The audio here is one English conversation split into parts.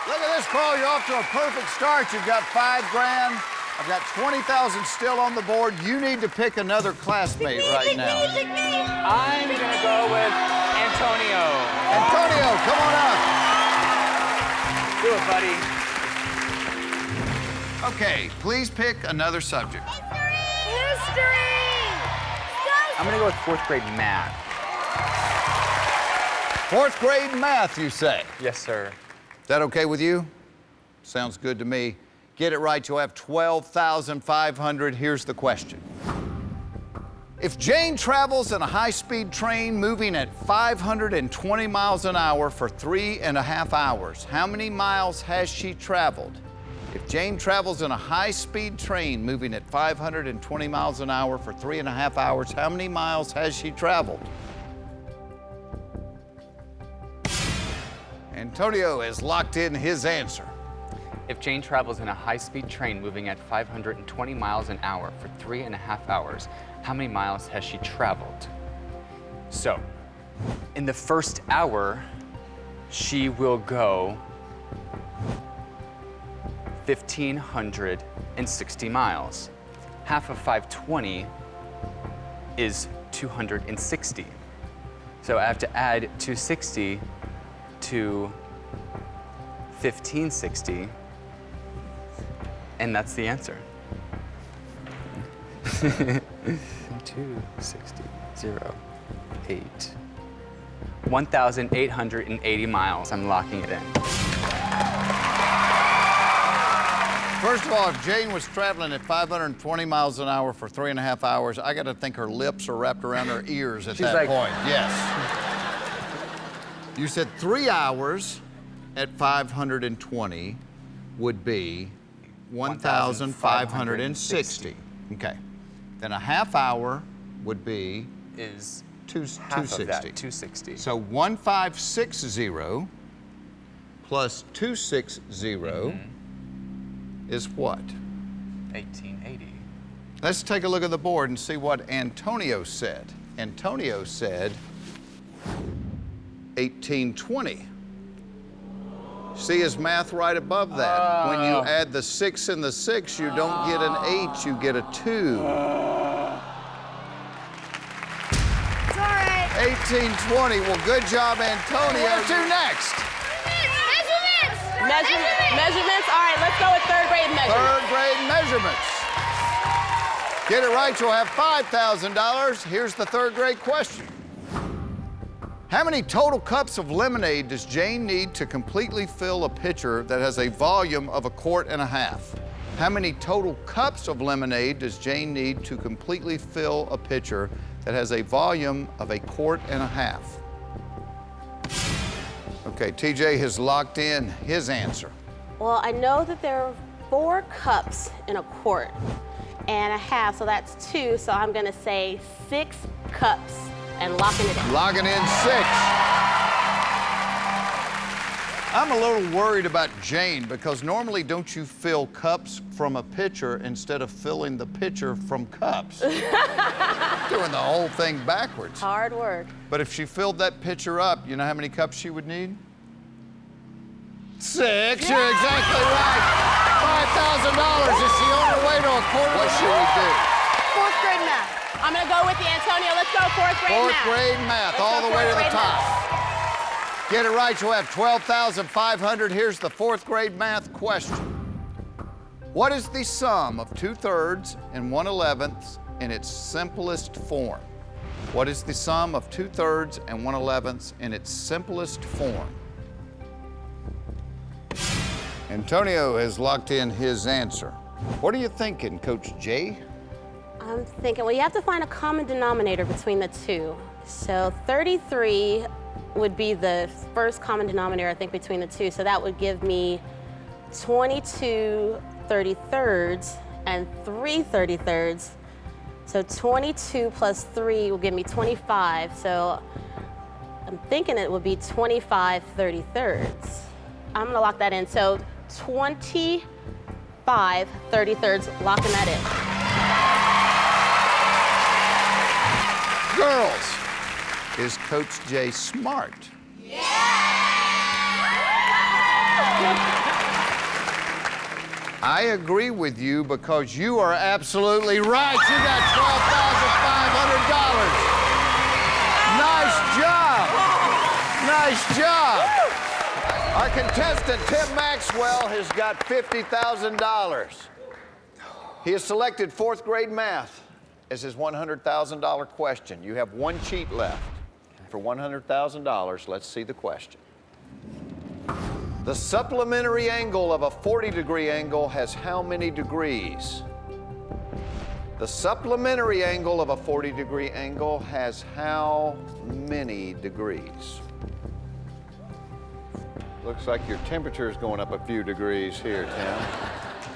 Look at this, Karl. You're off to a perfect start. You've got $5 grand. I've got 20,000 still on the board. You need to pick another classmate right now. I'm gonna go with Antonio. Antonio, come on up. Do it, buddy. Okay, please pick another subject. History! I'm gonna go with 4th grade math. 4th grade math, you say? Yes, sir. Is that okay with you? Sounds good to me. Get it right, you'll have 12,500. Here's the question. If Jane travels in a high-speed train moving at 520 miles an hour for 3.5 hours, how many miles has she traveled? If Jane travels in a high-speed train moving at 520 miles an hour for 3.5 hours, how many miles has she traveled? Antonio has locked in his answer. If Jane travels in a high-speed train moving at 520 miles an hour for 3.5 hours, how many miles has she traveled? So, in the first hour, she will go 1,560 miles. Half of 520 is 260. So I have to add 260 to 1,560, and that's the answer. 260, 8. 1,880 miles. I'm locking it in. First of all, if Jane was traveling at 520 miles an hour for 3.5 hours, I gotta think her lips are wrapped around her ears at that point. Yes. You said 3 hours at 520 would be 1,560. Okay. Then a half hour would be Is half of that, 260. So 1,560 plus 260 is what? 1,880. Let's take a look at the board and see what Antonio said. Antonio said 1,820. See his math right above that. When you add the 6 and the 6, you don't get an 8, you get a 2. It's all right. 1820. Well, good job, Antonio. Where to next? Measurements. All right, let's go with 3rd grade measurements. 3rd grade measurements. Get it right, you'll have $5,000. Here's the 3rd grade question. How many total cups of lemonade does Jane need to completely fill a pitcher that has a volume of 1.5 quarts? How many total cups of lemonade does Jane need to completely fill a pitcher that has a volume of 1.5 quarts? Okay, TJ has locked in his answer. Well, I know that there are 4 cups in 1.5 quarts, so that's 2, so I'm gonna say 6 cups and locking it in. Locking in 6. I'm a little worried about Jane because normally don't you fill cups from a pitcher instead of filling the pitcher from cups? Doing the whole thing backwards. Hard work. But if she filled that pitcher up, you know how many cups she would need? 6. You're exactly right. $5,000. It's the only way to a quarter. What should we do? 4th grade math. I'm gonna go with you, Antonio. Let's go 4th grade math. 4th grade math, all the way to the top. Get it right, you'll have 12,500. Here's the 4th grade math question. What is the sum of 2/3 and 1/11 in its simplest form? What is the sum of 2/3 and 1/11 in its simplest form? Antonio has locked in his answer. What are you thinking, Coach J? I'm thinking, well, you have to find a common denominator between the two. So 33 would be the first common denominator, I think, between the two. So that would give me 22 33rds and 3 33rds. So 22 plus 3 will give me 25. So I'm thinking it would be 25 33rds. I'm gonna lock that in. So 25 33rds, locking that in. Girls, is Coach J smart? Yeah! I agree with you because you are absolutely right. You got $12,500. Nice job. Nice job. Our contestant, Tim Maxwell, has got $50,000. He has selected fourth grade math as his $100,000 question. You have one cheat left. For $100,000, let's see the question. The supplementary angle of a 40-degree angle has how many degrees? The supplementary angle of a 40-degree angle has how many degrees? Looks like your temperature is going up a few degrees here, Tim.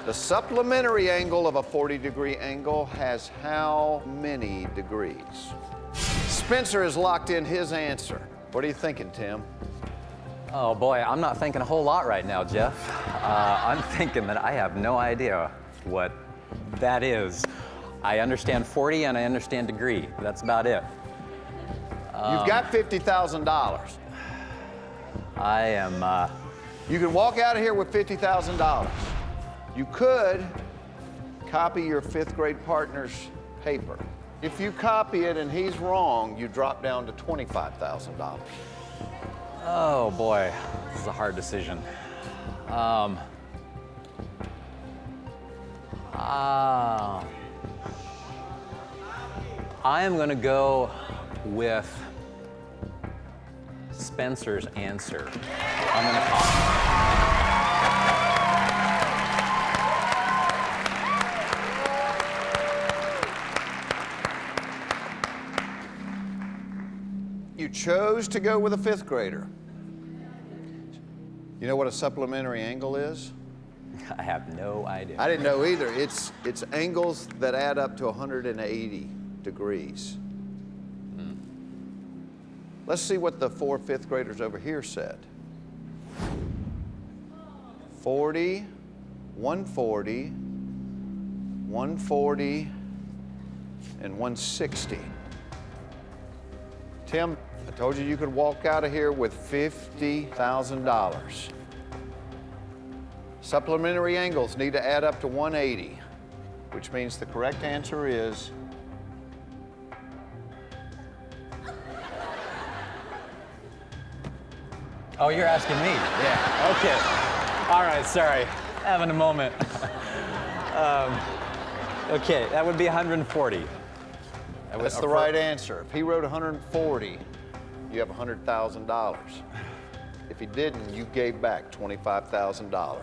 The supplementary angle of a 40-degree angle has how many degrees? Spencer has locked in his answer. What are you thinking, Tim? Oh boy, I'm not thinking a whole lot right now, Jeff. I'm thinking that I have no idea what that is. I understand 40 and I understand degree. That's about it. You've got $50,000. I am, You can walk out of here with $50,000. You could copy your fifth grade partner's paper. If you copy it and he's wrong, you drop down to $25,000. oh boy, this is a hard decision. I am gonna go with Spencer's answer. I'm gonna copy. You chose to go with a fifth grader. You know what a supplementary angle is? I have no idea. I didn't know either. It's angles that add up to 180 degrees. Let's see what the four fifth graders over here said. 40, 140, 140, and 160. Tim, I told you you could walk out of here with $50,000. Supplementary angles need to add up to 180, which means the correct answer is Oh, you're asking me? yeah. Okay. All right, sorry. Having a moment. Okay, that would be 140. That's the right answer. If he wrote 140, you have $100,000. If he didn't, you gave back $25,000.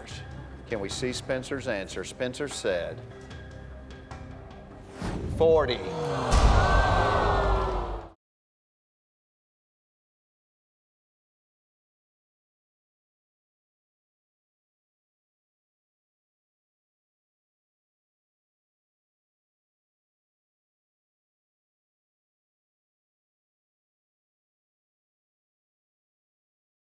Can we see Spencer's answer? Spencer said 40.